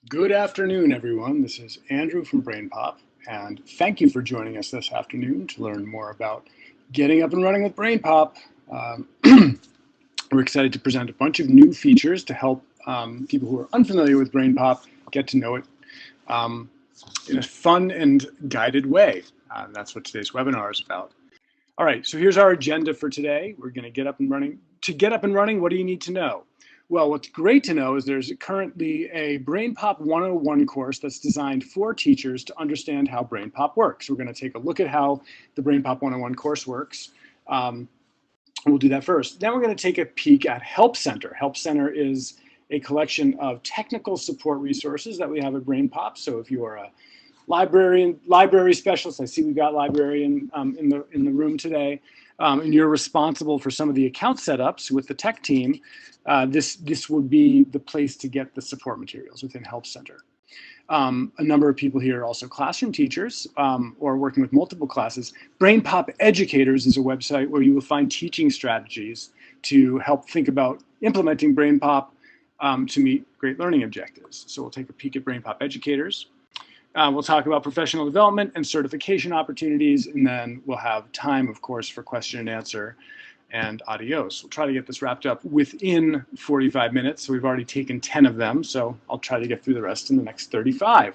Good afternoon, everyone. This is Andrew from BrainPOP, and thank you for joining us this afternoon to learn more about getting up and running with BrainPOP. We're excited to present a bunch of new features to help people who are unfamiliar with BrainPOP get to know it in a fun and guided way. That's what today's webinar is about. All right, so here's our agenda for today. We're going to get up and running. To get up and running, what do you need to know? Well, what's great to know is there's currently a BrainPOP 101 course that's designed for teachers to understand how BrainPOP works. We're going to take a look at how the BrainPOP 101 course works. We'll do that first. Then we're going to take a peek at Help Center. Help Center is a collection of technical support resources that we have at BrainPOP. So if you are a library specialist, I see we've got librarian in the room today, and you're responsible for some of the account setups with the tech team, this would be the place to get the support materials within Help Center. A number of people here are also classroom teachers or working with multiple classes. BrainPOP Educators is a website where you will find teaching strategies to help think about implementing BrainPOP to meet great learning objectives. So we'll take a peek at BrainPOP Educators. We'll talk about professional development and certification opportunities, and then we'll have time, of course, for question and answer and adios. We'll try to get this wrapped up within 45 minutes. So we've already taken 10 of them, so I'll try to get through the rest in the next 35.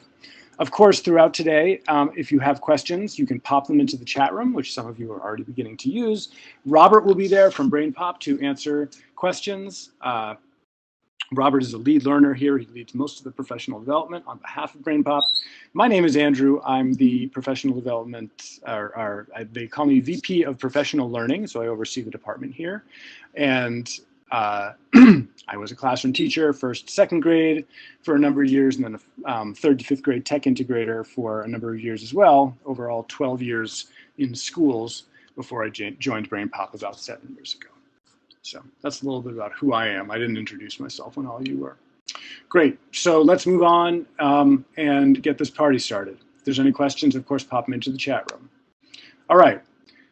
Of course, throughout today, if you have questions, you can pop them into the chat room, which some of you are already beginning to use. Robert will be there from BrainPOP to answer questions. Robert is a lead learner here. He leads most of the professional development on behalf of BrainPOP. My name is Andrew. I'm the professional development, they call me VP of Professional Learning, so I oversee the department here. And I was a classroom teacher, first, second grade for a number of years, and then a third to fifth grade tech integrator for a number of years as well, overall 12 years in schools before I joined BrainPOP about 7 years ago. So that's a little bit about who I am. I didn't introduce myself when all you were. Great. So let's move on and get this party started. If there's any questions, of course, pop them into the chat room. All right.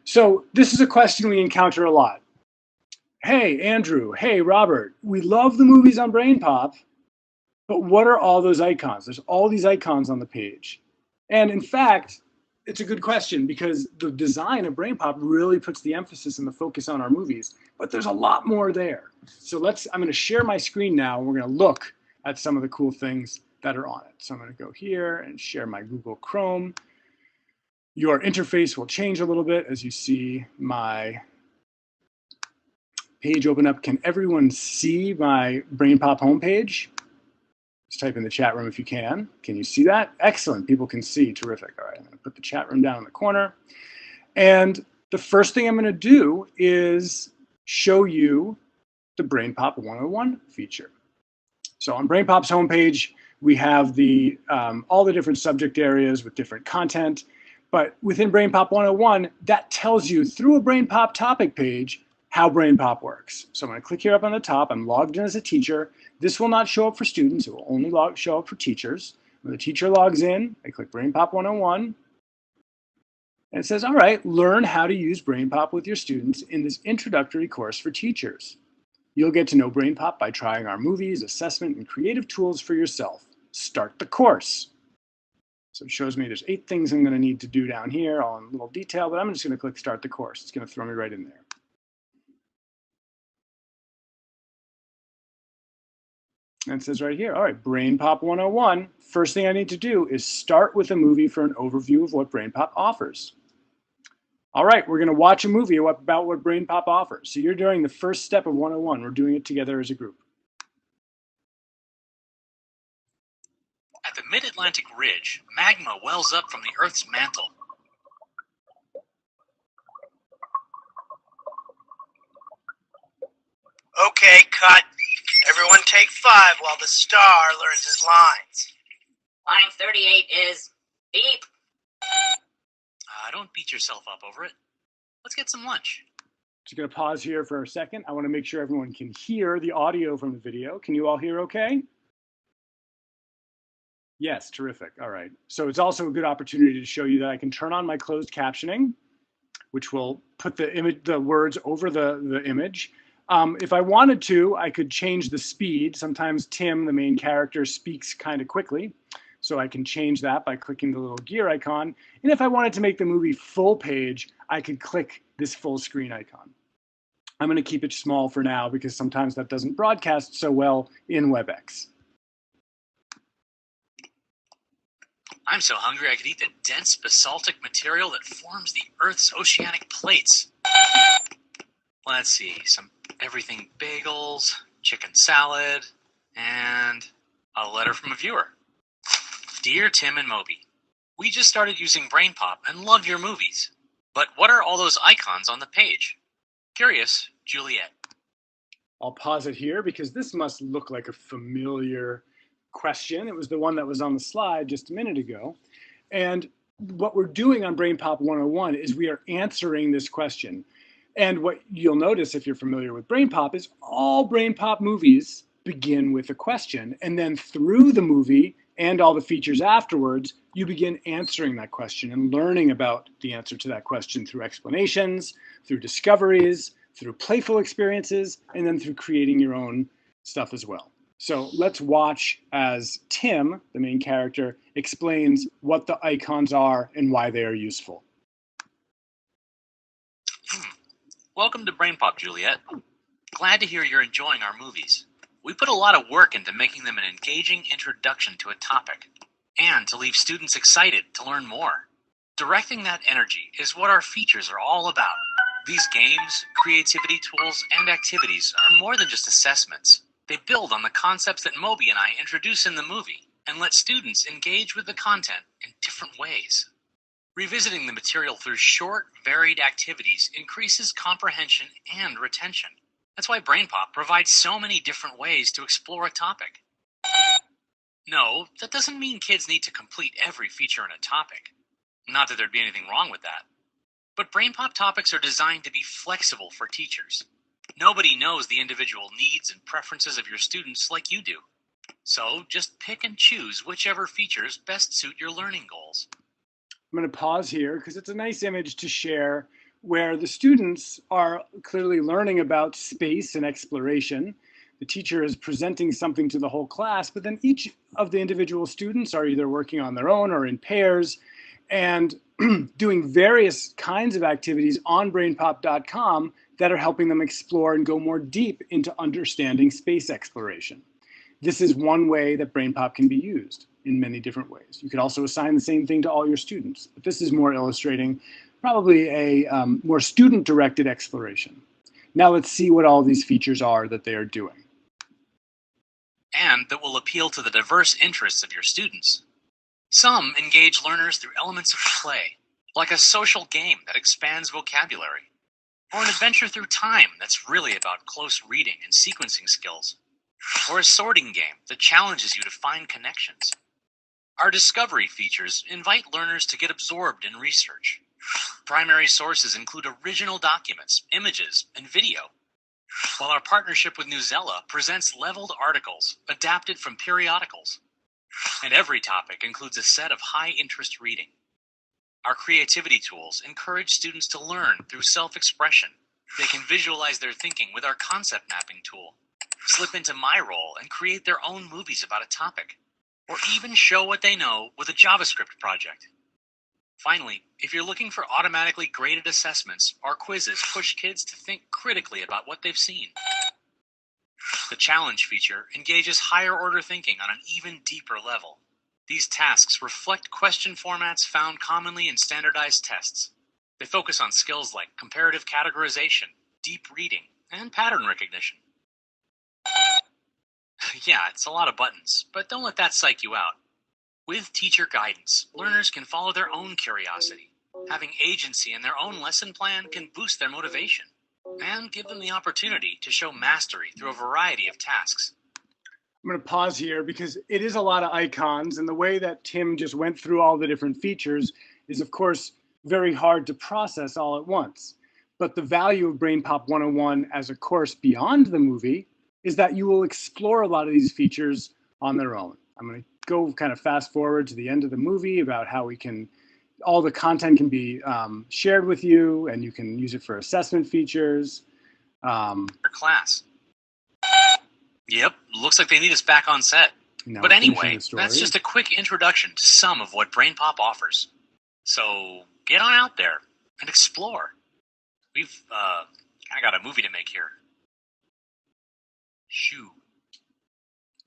So this is a question we encounter a lot. Hey, Andrew. Hey, Robert. We love the movies on BrainPOP, but what are all those icons? There's all these icons on the page. And in fact, it's a good question because the design of BrainPOP really puts the emphasis and the focus on our movies, but there's a lot more there. So I'm going to share my screen now, and we're going to look at some of the cool things that are on it. So I'm going to go here and share my Google Chrome. Your interface will change a little bit as you see my page open up. Can everyone see my BrainPOP homepage? Just type in the chat room if you can. Can you see that? Excellent. People can see. Terrific. All right, I'm going to put the chat room down in the corner. And the first thing I'm going to do is show you the BrainPOP 101 feature. So on BrainPOP's homepage, we have all the different subject areas with different content. But within BrainPOP 101, that tells you through a BrainPOP topic page how BrainPOP works. So I'm going to click here up on the top. I'm logged in as a teacher. This will not show up for students. It will only show up for teachers. When the teacher logs in, I click BrainPOP 101. And it says, all right, learn how to use BrainPOP with your students in this introductory course for teachers. You'll get to know BrainPOP by trying our movies, assessment, and creative tools for yourself. Start the course. So it shows me there's 8 things I'm going to need to do down here, all in little detail, but I'm just going to click Start the Course. It's going to throw me right in there. And it says right here, all right, BrainPOP 101. First thing I need to do is start with a movie for an overview of what BrainPOP offers. All right, we're going to watch a movie about what BrainPOP offers. So you're doing the first step of 101. We're doing it together as a group. At the mid-Atlantic ridge, magma wells up from the Earth's mantle. Okay, cut. Everyone take 5 while the star learns his lines. Line 38 is beep. Don't beat yourself up over it. Let's get some lunch. Just going to pause here for a second. I want to make sure everyone can hear the audio from the video. Can you all hear okay? Yes, terrific. All right. So it's also a good opportunity to show you that I can turn on my closed captioning, which will put the words over the image. If I wanted to, I could change the speed. Sometimes Tim, the main character, speaks kind of quickly. So I can change that by clicking the little gear icon. And if I wanted to make the movie full page, I could click this full screen icon. I'm going to keep it small for now because sometimes that doesn't broadcast so well in WebEx. I'm so hungry I could eat the dense basaltic material that forms the Earth's oceanic plates. Let's see, some everything bagels, chicken salad, and a letter from a viewer. Dear Tim and Moby, we just started using BrainPOP and love your movies. But what are all those icons on the page? Curious, Juliet. I'll pause it here because this must look like a familiar question. It was the one that was on the slide just a minute ago. And what we're doing on BrainPOP 101 is we are answering this question. And what you'll notice if you're familiar with BrainPOP is all BrainPOP movies begin with a question. And then through the movie and all the features afterwards, you begin answering that question and learning about the answer to that question through explanations, through discoveries, through playful experiences, and then through creating your own stuff as well. So let's watch as Tim, the main character, explains what the icons are and why they are useful. Welcome to BrainPOP, Juliet. Glad to hear you're enjoying our movies. We put a lot of work into making them an engaging introduction to a topic, and to leave students excited to learn more. Directing that energy is what our features are all about. These games, creativity tools, and activities are more than just assessments. They build on the concepts that Moby and I introduce in the movie, and let students engage with the content in different ways. Revisiting the material through short, varied activities increases comprehension and retention. That's why BrainPOP provides so many different ways to explore a topic. No, that doesn't mean kids need to complete every feature in a topic. Not that there'd be anything wrong with that. But BrainPOP topics are designed to be flexible for teachers. Nobody knows the individual needs and preferences of your students like you do. So just pick and choose whichever features best suit your learning goals. I'm going to pause here because it's a nice image to share where the students are clearly learning about space and exploration. The teacher is presenting something to the whole class, but then each of the individual students are either working on their own or in pairs and doing various kinds of activities on brainpop.com that are helping them explore and go more deep into understanding space exploration. This is one way that BrainPOP can be used in many different ways. You could also assign the same thing to all your students, but this is more illustrating probably a more student-directed exploration. Now let's see what all these features are that they are doing. And that will appeal to the diverse interests of your students. Some engage learners through elements of play, like a social game that expands vocabulary, or an adventure through time that's really about close reading and sequencing skills, or a sorting game that challenges you to find connections. Our discovery features invite learners to get absorbed in research. Primary sources include original documents, images, and video, while our partnership with Newsella presents leveled articles adapted from periodicals. And every topic includes a set of high-interest reading. Our creativity tools encourage students to learn through self-expression. They can visualize their thinking with our concept mapping tool, slip into my role and create their own movies about a topic, or even show what they know with a JavaScript project. Finally, if you're looking for automatically graded assessments, our quizzes push kids to think critically about what they've seen. The challenge feature engages higher order thinking on an even deeper level. These tasks reflect question formats found commonly in standardized tests. They focus on skills like comparative categorization, deep reading, and pattern recognition. Yeah, it's a lot of buttons, but don't let that psych you out. With teacher guidance, learners can follow their own curiosity. Having agency in their own lesson plan can boost their motivation and give them the opportunity to show mastery through a variety of tasks. I'm going to pause here because it is a lot of icons, and the way that Tim just went through all the different features is, of course, very hard to process all at once. But the value of BrainPOP 101 as a course beyond the movie is that you will explore a lot of these features on their own. I'm going to go kind of fast forward to the end of the movie about how all the content can be shared with you, and you can use it for assessment features. For class. Yep, looks like they need us back on set. Now But we're finishing anyway, the story. that's just a quick introduction to some of what BrainPOP offers. So get on out there and explore. We've kind of got a movie to make here. Shoo.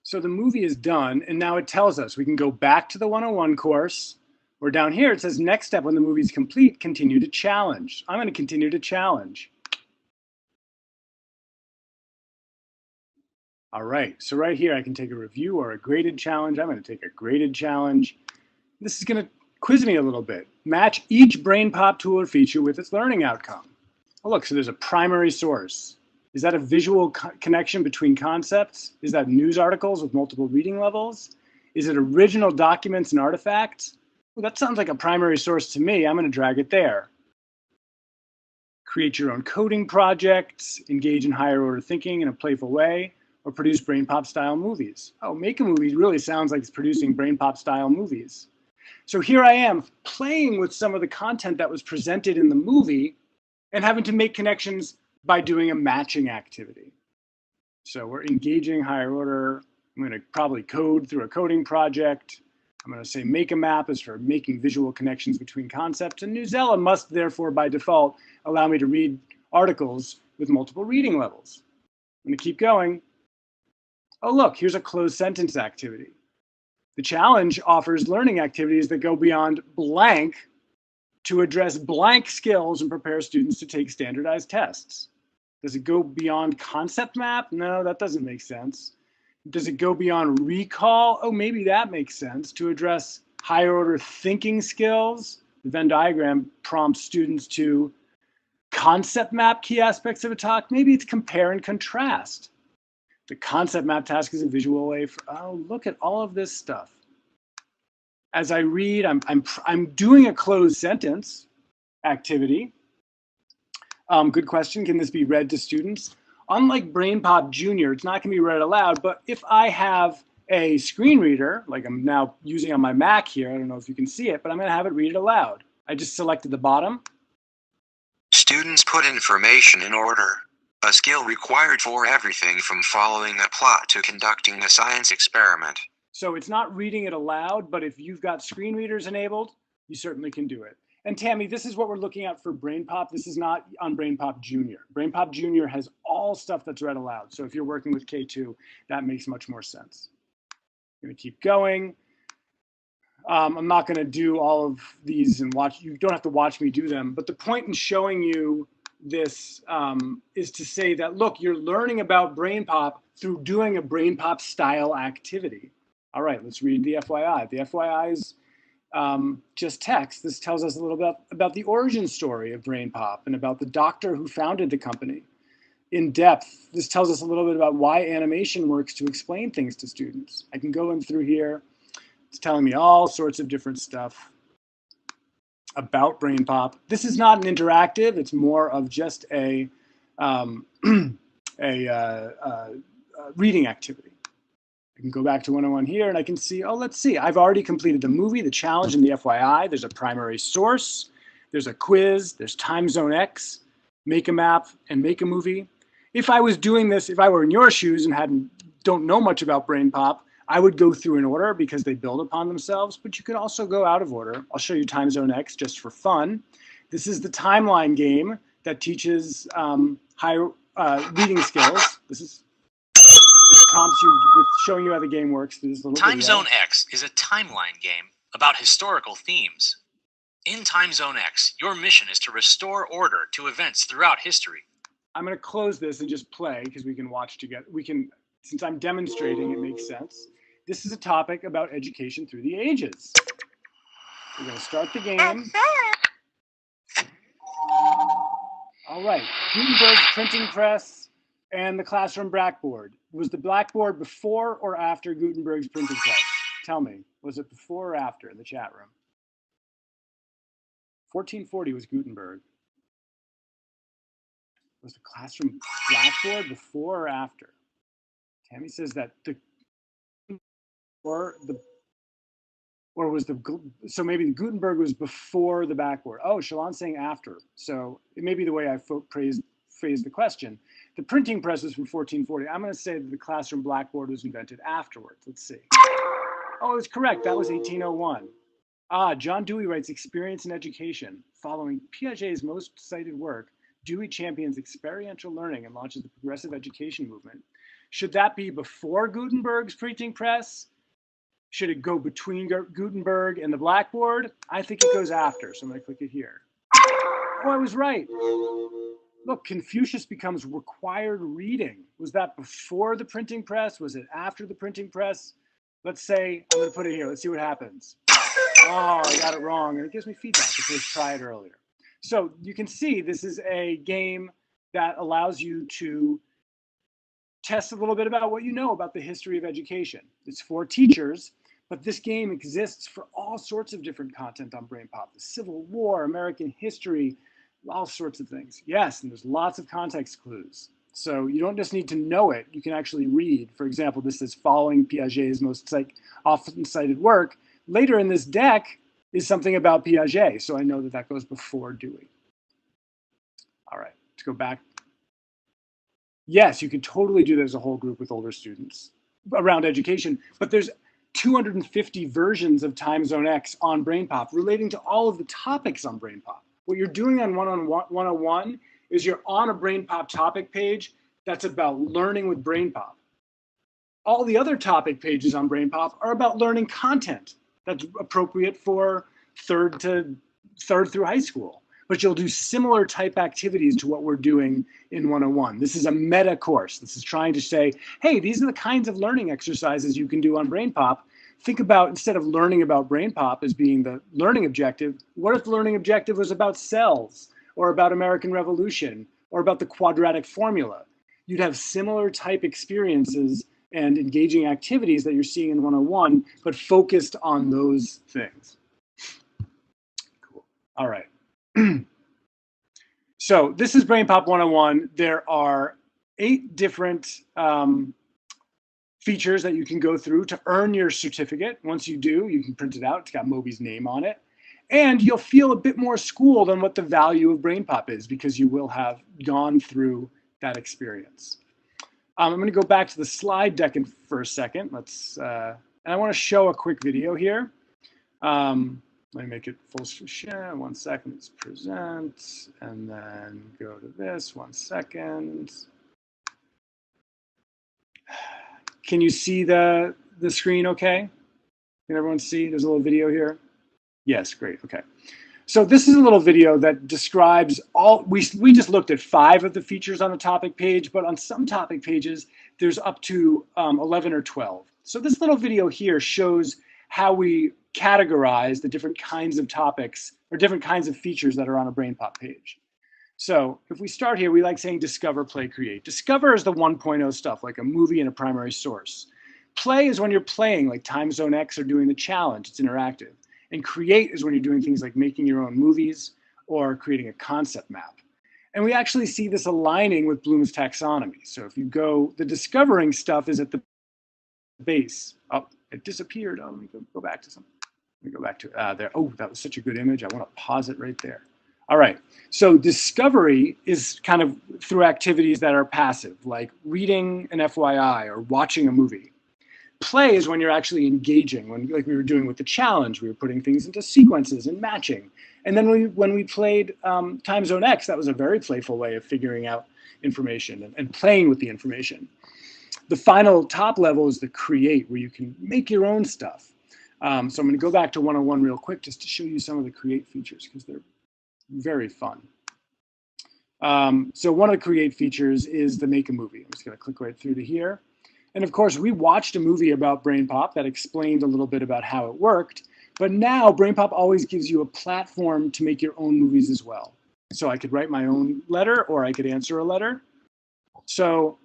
So the movie is done, and now it tells us we can go back to the 101 course, or down here it says next step when the movie is complete, continue to challenge. I'm going to continue to challenge. All right, so right here I can take a review or a graded challenge. I'm going to take a graded challenge. This is going to quiz me a little bit. Match each BrainPOP tool or feature with its learning outcome. Oh, look, so there's a primary source. Is that a visual connection between concepts? Is that news articles with multiple reading levels? Is it original documents and artifacts? Well, that sounds like a primary source to me. I'm going to drag it there. Create your own coding projects, engage in higher order thinking in a playful way, or produce BrainPOP style movies. Oh, make a movie really sounds like it's producing BrainPOP style movies. So here I am playing with some of the content that was presented in the movie and having to make connections by doing a matching activity. So we're engaging higher order. I'm going to probably code through a coding project. I'm going to say make a map is for making visual connections between concepts. And Newsela must therefore by default allow me to read articles with multiple reading levels. I'm going to keep going. Oh, look, here's a closed sentence activity. The challenge offers learning activities that go beyond blank to address blank skills and prepare students to take standardized tests. Does it go beyond concept map? No, that doesn't make sense. Does it go beyond recall? Oh, maybe that makes sense. To address higher order thinking skills, the Venn diagram prompts students to concept map key aspects of a talk. Maybe it's compare and contrast. The concept map task is a visual way for, oh, look at all of this stuff. As I read, I'm doing a closed sentence activity. Good question, can this be read to students? Unlike BrainPOP Junior, it's not gonna be read aloud, but if I have a screen reader, like I'm now using on my Mac here, I don't know if you can see it, but I'm gonna have it read it aloud. I just selected the bottom. Students put information in order. A skill required for everything from following a plot to conducting a science experiment. So it's not reading it aloud, but if you've got screen readers enabled, you certainly can do it. And Tammy, this is what we're looking at for BrainPOP. This is not on BrainPOP Junior. BrainPOP Junior has all stuff that's read aloud. So if you're working with K2, that makes much more sense. I'm gonna keep going. I'm not gonna do all of these and watch, you don't have to watch me do them, but the point in showing you this is to say that, look, you're learning about BrainPOP through doing a BrainPOP style activity. All right, let's read the FYI. The FYI is just text. This tells us a little bit about the origin story of BrainPOP and about the doctor who founded the company. In depth, this tells us a little bit about why animation works to explain things to students. I can go in through here. It's telling me all sorts of different stuff about BrainPOP. This is not an interactive. It's more of just a reading activity. I can go back to 101 here and I can see, oh, let's see. I've already completed the movie, the challenge, and the FYI. There's a primary source. There's a quiz. There's time zone X, make a map, and make a movie. If I was doing this, if I were in your shoes and don't know much about BrainPOP, I would go through in order because they build upon themselves, but you could also go out of order. I'll show you time zone X just for fun. This is the timeline game that teaches higher reading skills. It prompts you with showing you how the game works through this little Time video. Zone X is a timeline game about historical themes. In Time Zone X, your mission is to restore order to events throughout history. I'm going to close this and just play because we can watch together. Since I'm demonstrating, it makes sense. This is a topic about education through the ages. We're going to start the game. All right, Gutenberg's printing press and the classroom blackboard. Was the blackboard before or after Gutenberg's printing press? Tell me, was it before or after in the chat room? 1440 was Gutenberg. Was the classroom blackboard before or after? Tammy says that so maybe the Gutenberg was before the blackboard. Oh, Shalon's saying after. So it may be the way I phrase the question. The printing press was from 1440. I'm going to say that the classroom blackboard was invented afterwards. Let's see. Oh, it was correct. That was 1801. John Dewey writes Experience in Education. Following Piaget's most cited work, Dewey champions experiential learning and launches the progressive education movement. Should that be before Gutenberg's printing press? Should it go between Gutenberg and the blackboard? I think it goes after, so I'm going to click it here. Oh, I was right. Look, Confucius becomes required reading. Was that before the printing press? Was it after the printing press? Let's say, I'm going to put it here. Let's see what happens. Oh, I got it wrong. And it gives me feedback if I try it earlier. So you can see this is a game that allows you to test a little bit about what you know about the history of education. It's for teachers, but this game exists for all sorts of different content on BrainPOP. The Civil War, American history, all sorts of things. Yes, and there's lots of context clues. So you don't just need to know it, you can actually read. For example, this is following Piaget's most often cited work. Later in this deck is something about Piaget, so I know that that goes before Dewey. All right, let's go back. Yes, you can totally do that as a whole group with older students around education, but there's 250 versions of Time Zone X on BrainPOP relating to all of the topics on BrainPOP. What you're doing on 101 is you're on a BrainPOP topic page that's about learning with BrainPOP. All the other topic pages on BrainPOP are about learning content that's appropriate for third through high school. But you'll do similar type activities to what we're doing in 101. This is a meta course. This is trying to say, hey, these are the kinds of learning exercises you can do on BrainPOP. Think about, instead of learning about BrainPOP as being the learning objective, what if the learning objective was about cells or about American Revolution or about the quadratic formula? You'd have similar type experiences and engaging activities that you're seeing in 101, but focused on those things. Cool. All right. So this is BrainPOP 101. There are 8 different features that you can go through to earn your certificate. Once you do, you can print it out. It's got Moby's name on it. And you'll feel a bit more schooled on what the value of BrainPOP is because you will have gone through that experience. I'm going to go back to the slide deck for a second. And I want to show a quick video here. Let me make it full share. 1 second, let's present, and then go to this. 1 second. Can you see the screen okay? Can everyone see? There's a little video here. Yes, great, okay. So this is a little video that describes all, we just looked at 5 of the features on a topic page, but on some topic pages, there's up to 11 or 12. So this little video here shows how we categorize the different kinds of topics or different kinds of features that are on a BrainPOP page. So if we start here, we like saying discover, play, create. Discover is the 1.0 stuff, like a movie and a primary source. Play is when you're playing, like Time Zone X or doing the challenge, it's interactive. And create is when you're doing things like making your own movies or creating a concept map. And we actually see this aligning with Bloom's taxonomy. So if you go, the discovering stuff is at the base. Oh, it disappeared. Oh, let me go back to something. Let me go back to there. Oh, that was such a good image. I want to pause it right there. All right. So discovery is kind of through activities that are passive, like reading an FYI or watching a movie. Play is when you're actually engaging, like we were doing with the challenge, we were putting things into sequences and matching. And then when we played Time Zone X, that was a very playful way of figuring out information and playing with the information. The final top level is the create, where you can make your own stuff. So I'm going to go back to 101 real quick just to show you some of the create features because they're very fun. So one of the create features is the make a movie. I'm just going to click right through to here. And of course, we watched a movie about BrainPOP that explained a little bit about how it worked. But now BrainPOP always gives you a platform to make your own movies as well. So I could write my own letter or I could answer a letter. So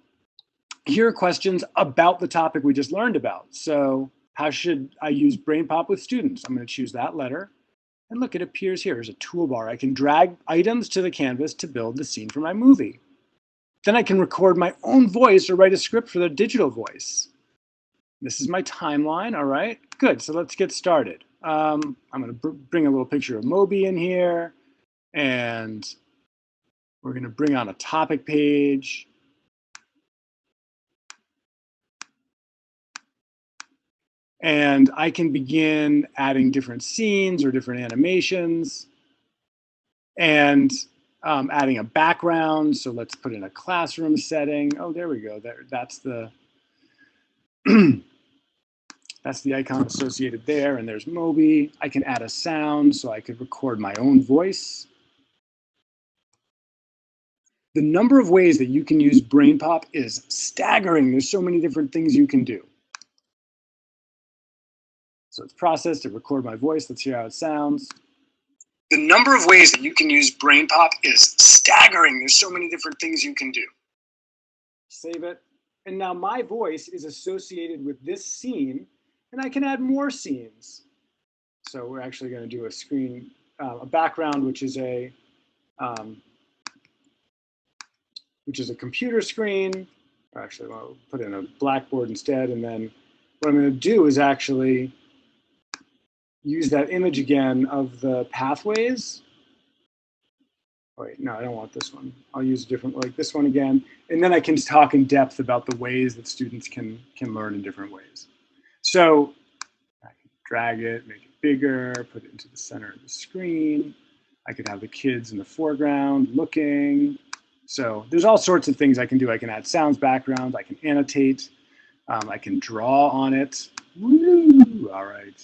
here are questions about the topic we just learned about. So how should I use BrainPOP with students? I'm going to choose that letter. And look, it appears here as a toolbar. I can drag items to the canvas to build the scene for my movie. Then I can record my own voice or write a script for the digital voice. This is my timeline, all right? Good, so let's get started. I'm gonna bring a little picture of Moby in here. And We're going to bring on a topic page. And I can begin adding different scenes or different animations and adding a background. So let's put in a classroom setting. Oh, there we go. That's the that's the icon associated there. And there's Moby. I can add a sound, so I could record my own voice. The number of ways that you can use BrainPOP is staggering. There's so many different things you can do. So it's processed to record my voice. Let's hear how it sounds. The number of ways that you can use BrainPOP is staggering. There's so many different things you can do. Save it. And now my voice is associated with this scene, and I can add more scenes. So we're actually going to do a screen, a background, which is a computer screen. Or actually, I'll put in a blackboard instead. And then what I'm going to do is actually use that image again of the pathways. Oh, wait, no, I don't want this one. I'll use a different, like this one again. And then I can talk in depth about the ways that students can learn in different ways. So I can drag it, make it bigger, put it into the center of the screen. I could have the kids in the foreground looking. So there's all sorts of things I can do. I can add sounds, backgrounds, I can annotate, I can draw on it. Woo! All right.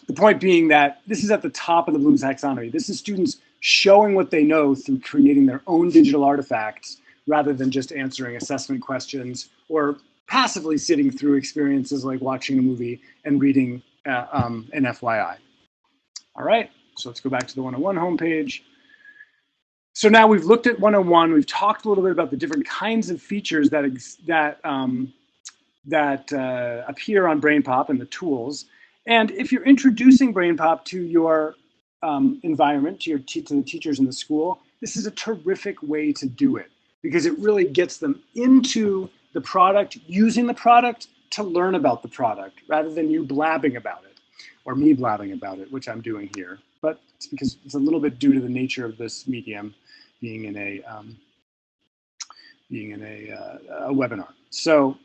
The point being that this is at the top of the Bloom's taxonomy. This is students showing what they know through creating their own digital artifacts rather than just answering assessment questions or passively sitting through experiences like watching a movie and reading an FYI. All right, so let's go back to the 101 homepage. So now we've looked at 101. We've talked a little bit about the different kinds of features that appear on BrainPOP and the tools. And if you're introducing BrainPOP to your environment, to the teachers in the school, this is a terrific way to do it because it really gets them into the product, using the product to learn about the product rather than you blabbing about it or me blabbing about it, which I'm doing here. But it's because it's a little bit due to the nature of this medium being in a webinar. So,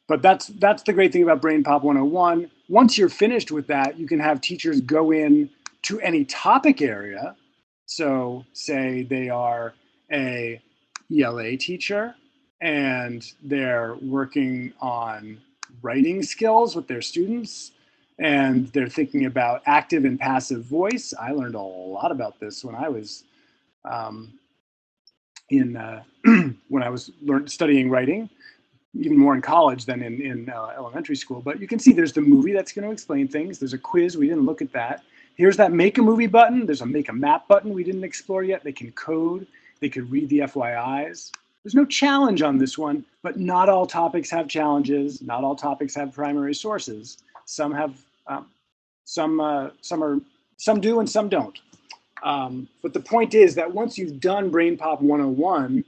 but that's the great thing about BrainPOP 101. Once you're finished with that, you can have teachers go in to any topic area. So say they are a ELA teacher and they're working on writing skills with their students and they're thinking about active and passive voice. I learned a lot about this when I was studying writing, even more in college than in elementary school. But you can see there's the movie that's going to explain things. There's a quiz. We didn't look at that. Here's that make a movie button. There's a make a map button we didn't explore yet. They can code. They could read the FYIs. There's no challenge on this one, but not all topics have challenges. Not all topics have primary sources. Some have, some do and some don't. But the point is that once you've done BrainPOP 101,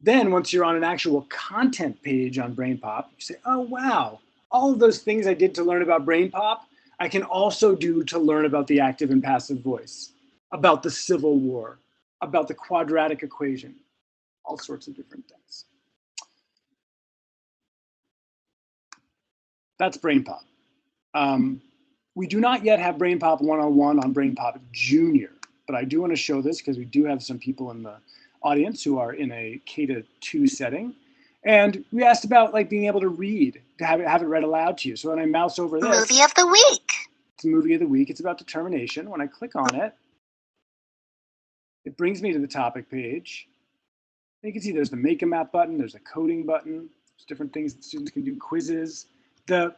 then once you're on an actual content page on BrainPOP, you say, oh, wow, all of those things I did to learn about BrainPOP, I can also do to learn about the active and passive voice, about the Civil War, about the quadratic equation, all sorts of different things. That's BrainPOP. We do not yet have BrainPOP 101 on BrainPOP Junior, but I do want to show this because we do have some people in the audience who are in a K-2 setting. And we asked about like being able to read, to have it read aloud to you. So when I mouse over this. Movie of the week. It's a movie of the week. It's about determination. When I click on it, it brings me to the topic page. And you can see there's the make a map button. There's a coding button. There's different things that students can do, quizzes.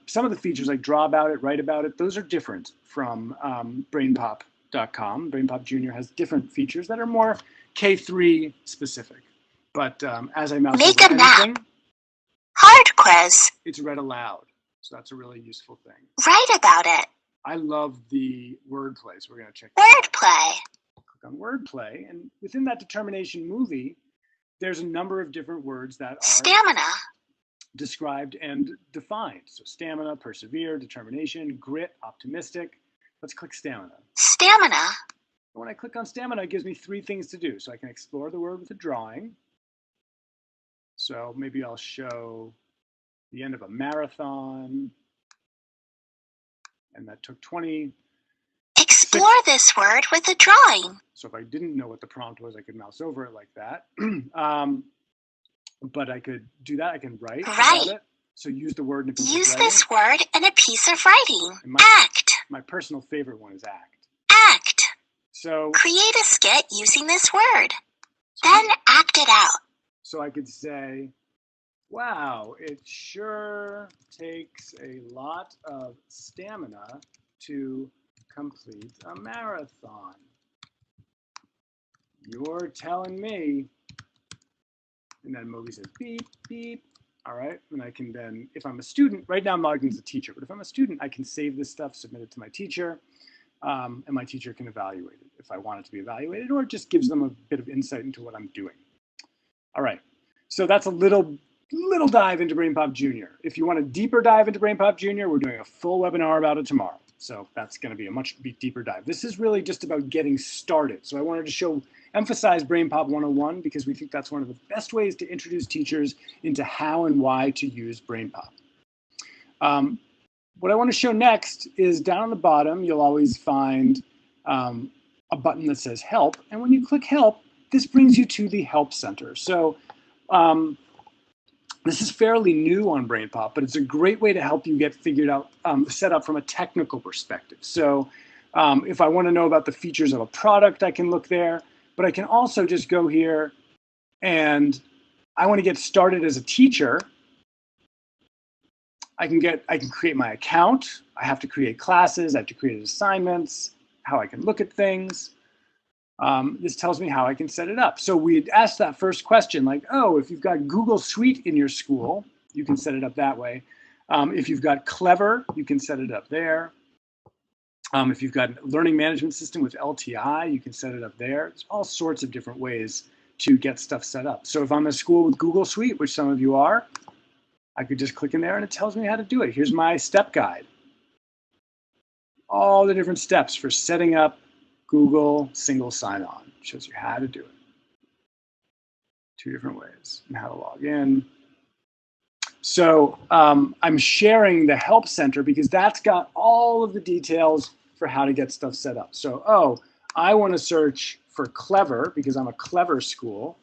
Some of the features like draw about it, write about it, those are different from BrainPOP.com. BrainPOP Junior has different features that are more K3 specific. But as I mouse Make over a map. anything, Hard quiz. it's read aloud. So that's a really useful thing. Write about it. I love the wordplay, so we're going to check that out. Wordplay. Click on wordplay, and within that determination movie, there's a number of different words that are Stamina. described and defined. So stamina, persevere, determination, grit, optimistic. Let's click stamina. Stamina. When I click on stamina, it gives me 3 things to do. So I can explore the word with a drawing. So maybe I'll show the end of a marathon. And that took 20. Explore this word with a drawing. So if I didn't know what the prompt was, I could mouse over it like that. But I could do that. I can write about it. So use the word in a piece Use of writing. this word in a piece of writing. Act. My personal favorite one is act. Act. So create a skit using this word. Then act it out. So I could say, wow, it sure takes a lot of stamina to complete a marathon. You're telling me. And then Moby says beep, beep. All right, and I can then, if I'm a student, right now I'm logged in as a teacher, but if I'm a student, I can save this stuff, submit it to my teacher, and my teacher can evaluate it if I want it to be evaluated, or it just gives them a bit of insight into what I'm doing. All right, so that's a little dive into BrainPOP Junior. If you want a deeper dive into BrainPOP Junior, we're doing a full webinar about it tomorrow. So that's going to be a much deeper dive. This is really just about getting started. So I wanted to emphasize BrainPOP 101 because we think that's one of the best ways to introduce teachers into how and why to use BrainPOP. What I want to show next is down on the bottom, you'll always find a button that says Help. And when you click Help, this brings you to the Help Center. So this is fairly new on BrainPOP, but it's a great way to help you get figured out, set up from a technical perspective. So if I want to know about the features of a product, I can look there, but I can also just go here and I want to get started as a teacher. I can create my account. I have to create classes. I have to create assignments, how I can look at things. This tells me how I can set it up. So we asked that first question, like, oh, if you've got Google Suite in your school, you can set it up that way. If you've got Clever, you can set it up there. If you've got a learning management system with LTI, you can set it up there. There's all sorts of different ways to get stuff set up. So if I'm a school with Google Suite, which some of you are, I could just click in there and it tells me how to do it. Here's my step guide. All the different steps for setting up Google single sign-on. Shows you how to do it. 2 different ways and how to log in. So I'm sharing the Help Center because that's got all of the details for how to get stuff set up. So, oh, I want to search for Clever because I'm a Clever school.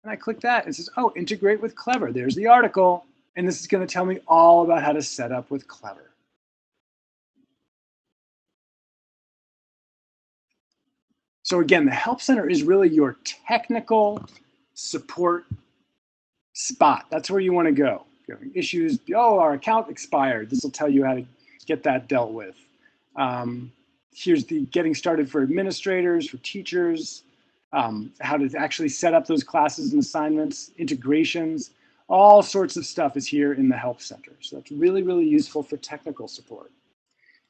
And I click that and it says, oh, integrate with Clever. There's the article. And this is going to tell me all about how to set up with Clever. So again, the Help Center is really your technical support spot. That's where you want to go. If you're having issues, oh, our account expired. This will tell you how to get that dealt with. Here's the getting started for administrators, for teachers, how to actually set up those classes and assignments, integrations. All sorts of stuff is here in the Help Center. So that's really, really useful for technical support.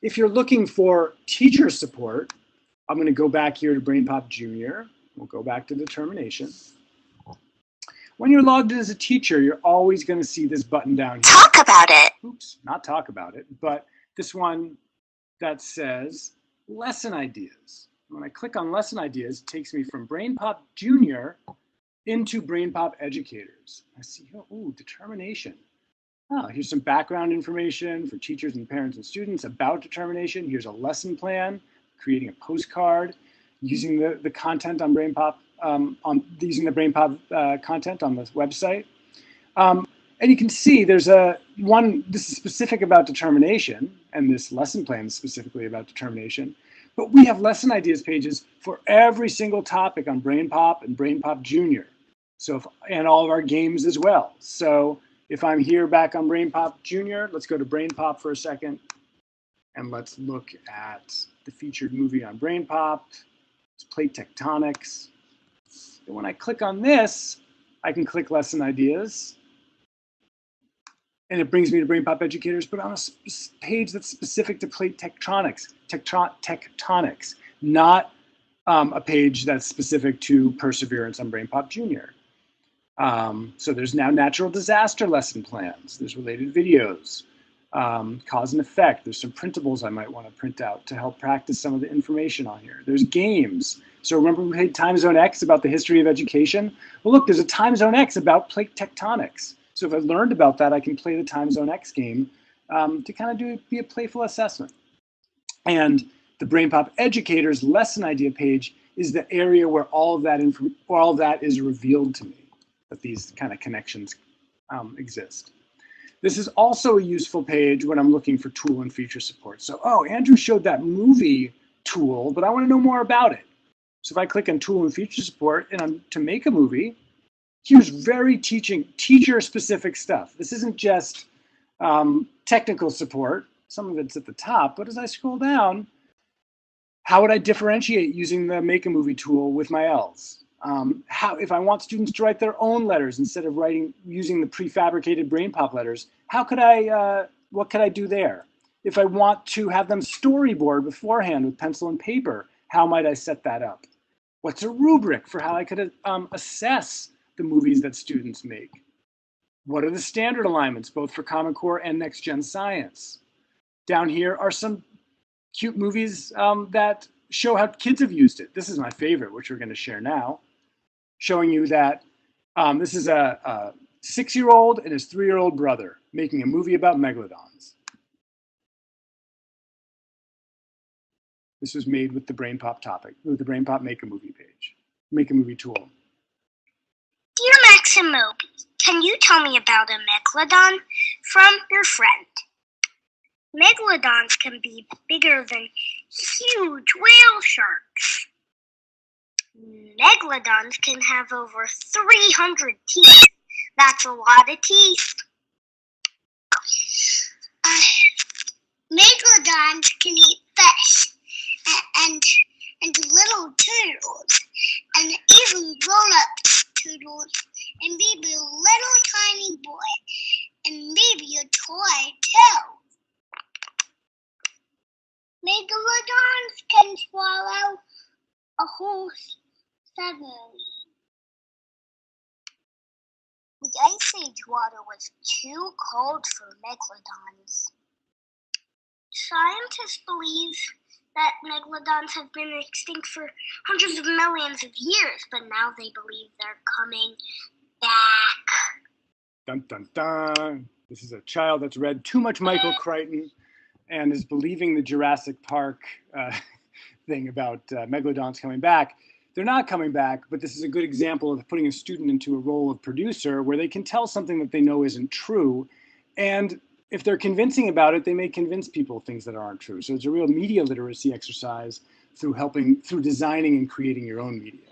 If you're looking for teacher support, I'm going to go back here to BrainPOP Junior. We'll go back to determination. When you're logged in as a teacher, you're always going to see this button down here. Talk about it. Oops, not talk about it, but this one that says lesson ideas. When I click on lesson ideas, it takes me from BrainPOP Junior into BrainPOP Educators. I see, oh, determination. Oh, here's some background information for teachers and parents and students about determination. Here's a lesson plan, creating a postcard, using the content on BrainPOP, using the BrainPOP content on this website. And you can see there's this is specific about determination, and this lesson plan is specifically about determination. But we have lesson ideas pages for every single topic on BrainPOP and BrainPOP Junior. And all of our games as well. So if I'm here back on BrainPOP Junior, let's go to BrainPOP for a second. And let's look at the featured movie on BrainPOP. It's Plate Tectonics. And when I click on this, I can click lesson ideas. And it brings me to BrainPOP Educators, but on a page that's specific to plate tectonics, not a page that's specific to Perseverance on BrainPOP Junior. So there's now natural disaster lesson plans. There's related videos. cause and effect. There's some printables I might want to print out to help practice some of the information on here. There's games. So remember we played Time Zone X about the history of education? Well, look, there's a Time Zone X about plate tectonics. So if I've learned about that, I can play the Time Zone X game to kind of be a playful assessment. And the BrainPOP Educators lesson idea page is the area where all of that is revealed to me, that these kind of connections exist. This is also a useful page when I'm looking for tool and feature support. So, oh, Andrew showed that movie tool, but I want to know more about it. So if I click on tool and feature support and I'm to make a movie, here's very teacher-specific stuff. This isn't just technical support. Some of it's at the top, but as I scroll down, how would I differentiate using the Make a Movie tool with my L's? If I want students to write their own letters instead of using the prefabricated BrainPOP letters, what could I do there? If I want to have them storyboard beforehand with pencil and paper, how might I set that up? What's a rubric for how I could assess the movies that students make? What are the standard alignments, both for Common Core and Next Gen Science? Down here are some cute movies that show how kids have used it. This is my favorite, which we're going to share now, showing you that this is a 6-year-old and his 3-year-old brother making a movie about megalodons. This was made with the BrainPOP Make a Movie page, Make a Movie tool. Dear Max and Moby, can you tell me about a megalodon from your friend? Megalodons can be bigger than huge whale sharks. Megalodons can have over 300 teeth. That's a lot of teeth. Megalodons can eat fish and little turtles and even grown-up turtles and maybe a little tiny boy and maybe a toy too. Megalodons can swallow a whole submarine. The Ice Age water was too cold for megalodons. Scientists believe that megalodons have been extinct for hundreds of millions of years, but now they believe they're coming back. Dun, dun, dun. This is a child that's read too much Michael Crichton and is believing the Jurassic Park thing about megalodons coming back. They're not coming back, but this is a good example of putting a student into a role of producer where they can tell something that they know isn't true. And if they're convincing about it, they may convince people things that aren't true. So it's a real media literacy exercise through designing and creating your own media.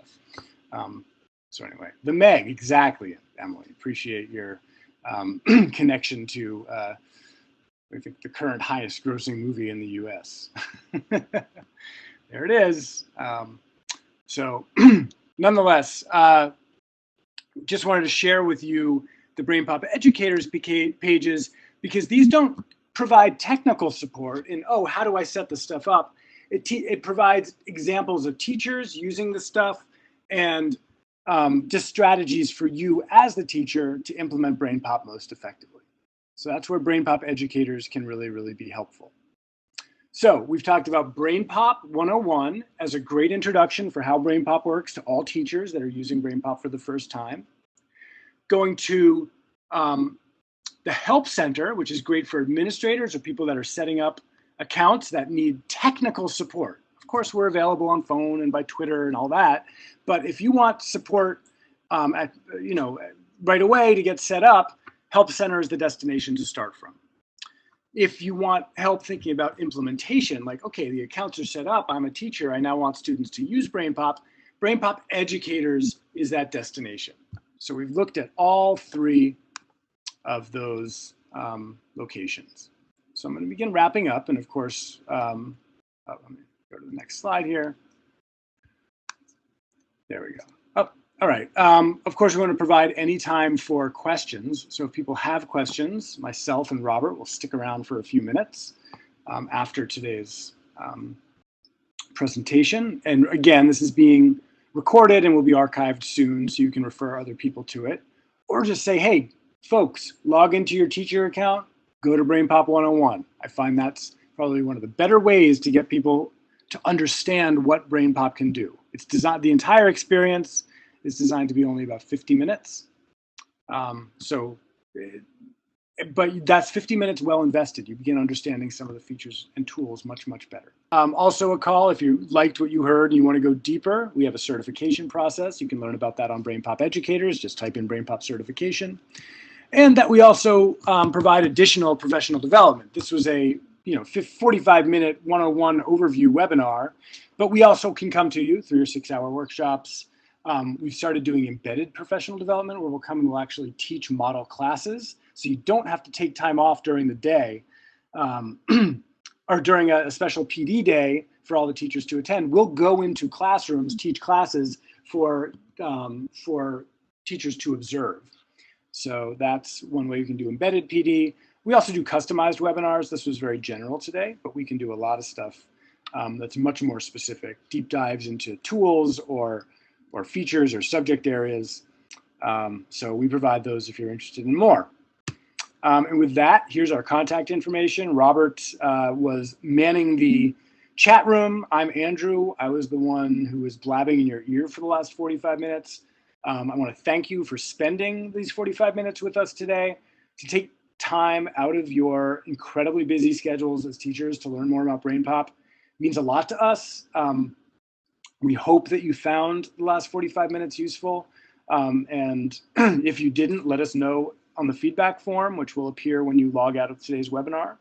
So anyway, the Meg, exactly, Emily. Appreciate your connection to, I think, the current highest grossing movie in the US. There it is. So nonetheless, just wanted to share with you the BrainPOP Educators pages, because these don't provide technical support in, oh, how do I set this stuff up? It provides examples of teachers using the stuff and just strategies for you as the teacher to implement BrainPOP most effectively. So that's where BrainPOP Educators can really, really be helpful. So we've talked about BrainPOP 101 as a great introduction for how BrainPOP works to all teachers that are using BrainPOP for the first time. Going to the Help Center, which is great for administrators or people that are setting up accounts that need technical support. Of course, we're available on phone and by Twitter and all that. But if you want support right away to get set up, Help Center is the destination to start from. If you want help thinking about implementation, like, okay, the accounts are set up, I'm a teacher, I now want students to use BrainPOP, BrainPOP Educators is that destination. So we've looked at all three of those locations. So I'm going to begin wrapping up, and of course, let me go to the next slide here. There we go. Oh, all right. Of course, we're going to provide any time for questions. So if people have questions, myself and Robert will stick around for a few minutes after today's presentation. And again, this is being recorded and will be archived soon, so you can refer other people to it. Or just say, hey, folks, log into your teacher account, go to BrainPOP 101. I find that's probably one of the better ways to get people to understand what BrainPOP can do. It's designed, the entire experience is designed to be only about 50 minutes. But that's 50 minutes well invested. You begin understanding some of the features and tools much, much better. Also a call, if you liked what you heard and you want to go deeper, we have a certification process. You can learn about that on BrainPOP Educators. Just type in BrainPOP certification. And that we also provide additional professional development. This was a 45-minute 101 overview webinar, but we also can come to you through your 6-hour workshops. We've started doing embedded professional development where we'll come and we'll actually teach model classes. So you don't have to take time off during the day or during a special PD day for all the teachers to attend. We'll go into classrooms, teach classes for teachers to observe. So that's one way you can do embedded PD. We also do customized webinars. This was very general today, but we can do a lot of stuff that's much more specific, deep dives into tools or features or subject areas. So we provide those if you're interested in more. And with that, here's our contact information. Robert was manning the chat room. I'm Andrew. I was the one who was blabbing in your ear for the last 45 minutes. I want to thank you for spending these 45 minutes with us today. To take time out of your incredibly busy schedules as teachers to learn more about BrainPOP means a lot to us. We hope that you found the last 45 minutes useful. And if you didn't, let us know on the feedback form, which will appear when you log out of today's webinar.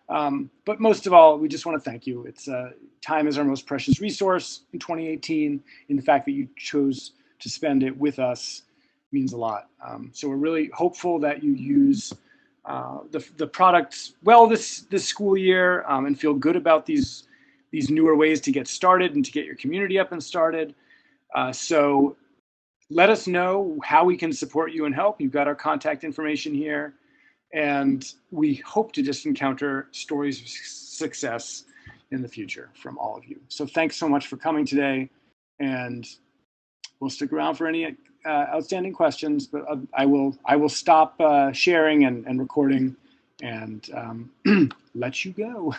But most of all, we just want to thank you. Time is our most precious resource in 2018. And the fact that you chose to spend it with us means a lot. So we're really hopeful that you use the products well this school year and feel good about these newer ways to get started and to get your community up and started. So let us know how we can support you and help. You've got our contact information here. And we hope to just encounter stories of success in the future from all of you. So thanks so much for coming today. And we'll stick around for any outstanding questions, but I will stop sharing and recording and let you go.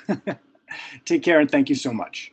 Take care and thank you so much.